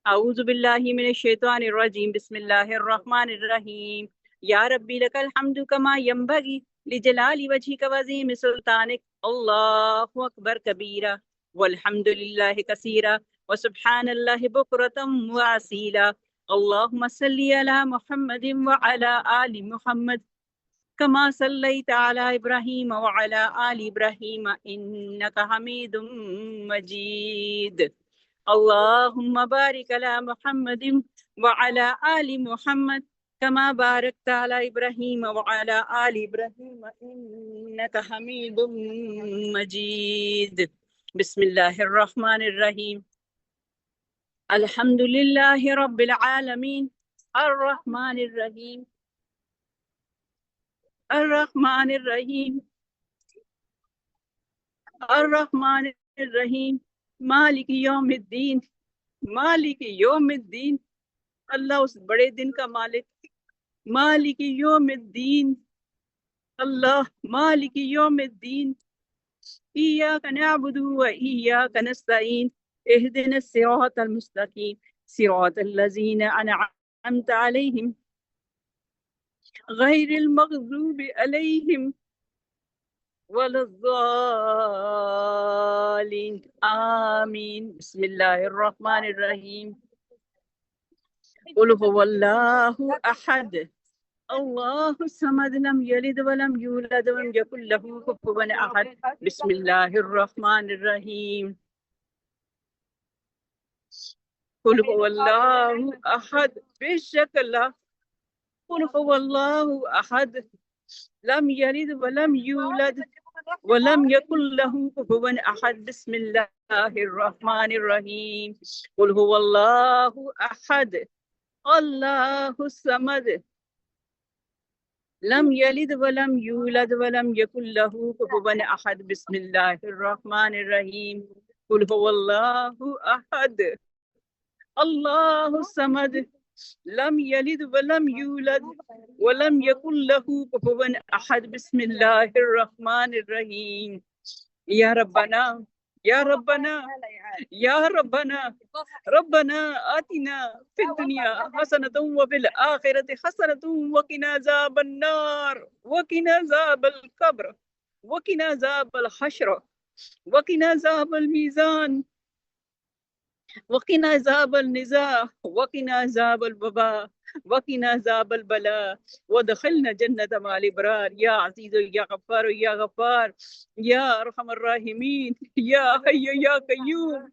اعوذ باللہ من الشیطان الرجیم بسم اللہ الرحمن الرحیم یا ربی لک الحمد کما ینبغی لجلال وجہک وعظیم سلطانک اللہ اکبر کبیرا والحمد للہ کثیرا وسبحان اللہ بکرۃ واصیلا اللہم صلی علی محمد وعلی آل محمد کما صلیت علی ابراہیم وعلی آل ابراہیم انک حمید مجید اللهم بارك على محمد وعلى آل محمد كما باركت على إبراهيم وعلى آل إبراهيم إنك حميد مجيد بسم الله الرحمن الرحيم الحمد لله رب العالمين الرحمن الرحيم الرحمن الرحيم الرحمن الرحيم مالک یوم الدین مالک یوم الدین اللہ اس بڑے دن کا مالک مالک یوم الدین اللہ مالک یوم الدین ایاک نعبد و ایاک نستعین اہدنا الصراط المستقیم صراط الذین انعمت علیہم غیر المغضوب علیہم ولا الضالین آمین بسم اللہ الرحمن الرحیم قل هو اللہ احد اللہ الصمد لم یلد ولم یولد ولم یکن له کفوا احد بسم اللہ الرحمن الرحیم قل هو اللہ احد بے شک اللہ قل هو اللہ احد لم یلد ولم یولد ولم يكن له كفوا احد بسم الله الرحمن الرحيم قل هو الله احد الله الصمد لم يلد ولم يولد ولم يكن له كفوا احد بسم الله الرحمن الرحيم قل هو الله احد الله الصمد لم يلد ولم يولد ولم يكن له كفوا احد بسم الله الرحمن الرحيم يا ربنا يا ربنا يا ربنا ربنا آتنا في الدنيا حسنة وفي الآخرة حسنة وقنا عذاب النار وقنا عذاب القبر وقنا عذاب الحشر وقنا عذاب الميزان وقنا عذاب النزاع وقنا عذاب الوباء وقنا عذاب البلاء ودخلنا جنة مع الابرار يا عزيز يا غفار يا غفار يا ارحم الراحمين يا حي يا قيوم